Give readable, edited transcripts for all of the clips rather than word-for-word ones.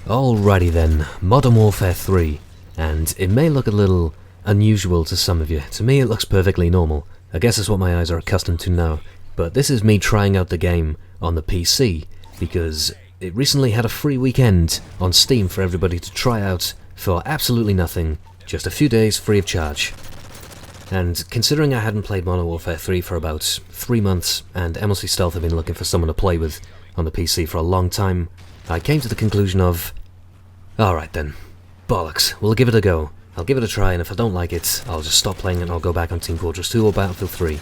Alrighty then, Modern Warfare 3, and it may look a little unusual to some of you. To me it looks perfectly normal. I guess it's what my eyes are accustomed to now. But this is me trying out the game on the PC, because it recently had a free weekend on Steam for everybody to try out for absolutely nothing, just a few days free of charge. And considering I hadn't played Modern Warfare 3 for about 3 months, and M.O.A.B Stealth had been looking for someone to play with on the PC for a long time, I came to the conclusion of, alright then, bollocks, we'll give it a go. I'll give it a try, and if I don't like it, I'll just stop playing it and I'll go back on Team Fortress 2 or Battlefield 3.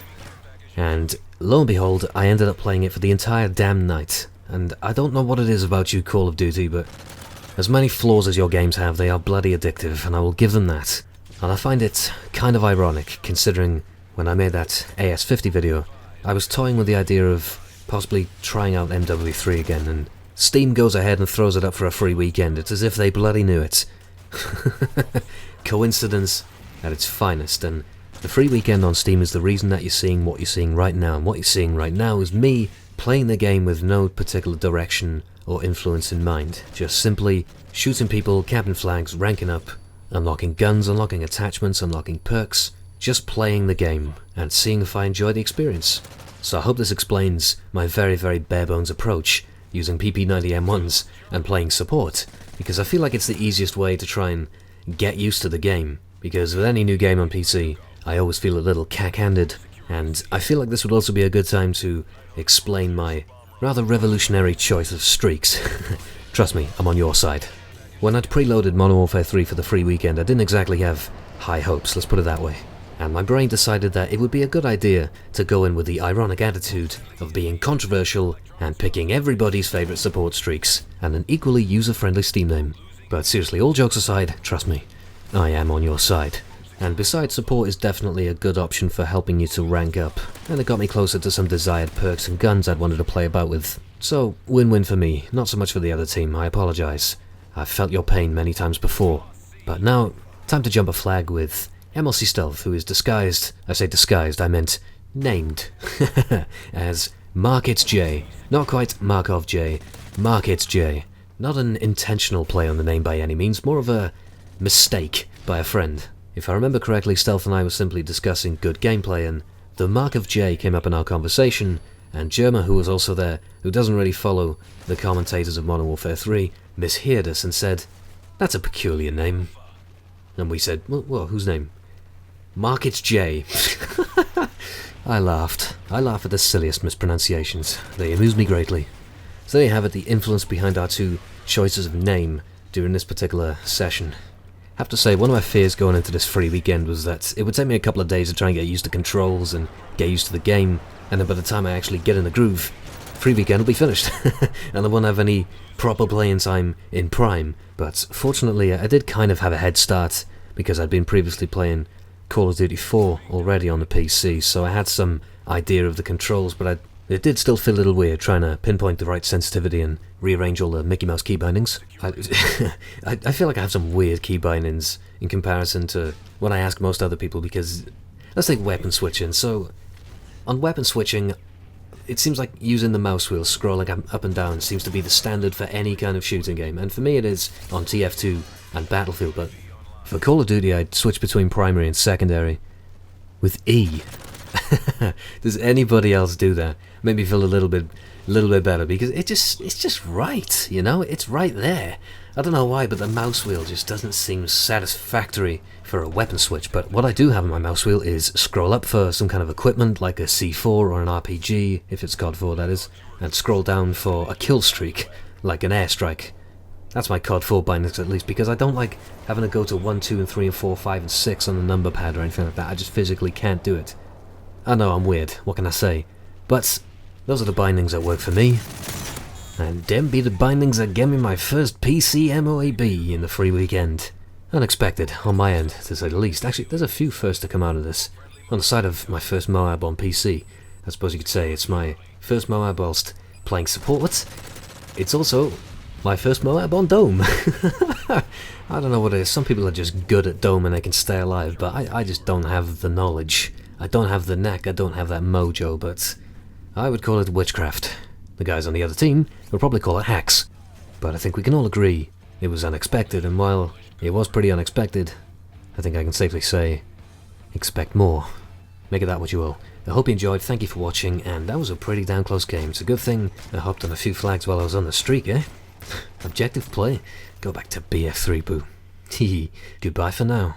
And lo and behold, I ended up playing it for the entire damn night. And I don't know what it is about you, Call of Duty, but as many flaws as your games have, they are bloody addictive, and I will give them that. And I find it kind of ironic, considering when I made that AS50 video, I was toying with the idea of possibly trying out MW3 again, and Steam goes ahead and throws it up for a free weekend. It's as if they bloody knew it. Coincidence at its finest, and the free weekend on Steam is the reason that you're seeing what you're seeing right now, and what you're seeing right now is me playing the game with no particular direction or influence in mind, just simply shooting people, capping flags, ranking up, unlocking guns, unlocking attachments, unlocking perks, just playing the game and seeing if I enjoy the experience. So I hope this explains my very, very bare bones approach using PP90M1s and playing support, because I feel like it's the easiest way to try and get used to the game, because with any new game on PC, I always feel a little cack-handed, and I feel like this would also be a good time to explain my rather revolutionary choice of streaks. Trust me, I'm on your side. When I'd preloaded Modern Warfare 3 for the free weekend, I didn't exactly have high hopes, let's put it that way. And my brain decided that it would be a good idea to go in with the ironic attitude of being controversial and picking everybody's favourite support streaks and an equally user-friendly Steam name. But seriously, all jokes aside, trust me, I am on your side. And besides, support is definitely a good option for helping you to rank up, and it got me closer to some desired perks and guns I'd wanted to play about with. So, win-win for me, not so much for the other team, I apologise. I've felt your pain many times before. But now, time to jump a flag with M.O.A.B Stealth, who is disguised, I say disguised, I meant named, as Markets J. Not quite Markov J, Markets J. Not an intentional play on the name by any means, more of a mistake by a friend. If I remember correctly, Stealth and I were simply discussing good gameplay, and the Mark of J came up in our conversation, and Germa, who was also there, who doesn't really follow the commentators of Modern Warfare 3, misheard us and said, "That's a peculiar name." And we said, well, whose name? Markets J. I laughed. I laugh at the silliest mispronunciations. They amuse me greatly. So there you have it, the influence behind our two choices of name during this particular session. I have to say, one of my fears going into this free weekend was that it would take me a couple of days to try and get used to controls and get used to the game, and then by the time I actually get in the groove, free weekend will be finished, and I won't have any proper playing time in Prime. But fortunately, I did kind of have a head start, because I'd been previously playing Call of Duty 4 already on the PC, so I had some idea of the controls, but it did still feel a little weird trying to pinpoint the right sensitivity and rearrange all the Mickey Mouse key bindings. I feel like I have some weird key bindings in comparison to what I ask most other people, because let's take weapon switching. So on weapon switching, it seems like using the mouse wheel, scrolling up and down, seems to be the standard for any kind of shooting game, and for me it is on TF2 and Battlefield, but for Call of Duty I'd switch between primary and secondary with E. Does anybody else do that? Make me feel a little bit better, because it's just right, you know? It's right there. I don't know why, but the mouse wheel just doesn't seem satisfactory for a weapon switch. But what I do have on my mouse wheel is scroll up for some kind of equipment, like a C4 or an RPG, if it's COD 4 that is, and scroll down for a kill streak, like an airstrike. That's my COD 4 bindings at least, because I don't like having to go to 1, 2, and 3, and 4, 5, and 6 on the number pad or anything like that. I just physically can't do it. I know I'm weird, what can I say? But those are the bindings that work for me. And them be the bindings that gave me my first PC M.O.A.B in the free weekend. Unexpected, on my end, to say the least. Actually, there's a few firsts to come out of this. On the side of my first M.O.A.B on PC, I suppose you could say it's my first M.O.A.B whilst playing support. It's also my first M.O.A.B on Dome. I don't know what it is, some people are just good at Dome and they can stay alive, but I just don't have the knowledge. I don't have the knack, I don't have that mojo, but I would call it witchcraft. The guys on the other team would probably call it hacks. But I think we can all agree It was unexpected, and while it was pretty unexpected, I think I can safely say, expect more. Make of that what you will. I hope you enjoyed, thank you for watching, and that was a pretty damn close game. It's a good thing I hopped on a few flags while I was on the streak, eh? Objective play. Go back to BF3 boo. Hehe. Goodbye for now.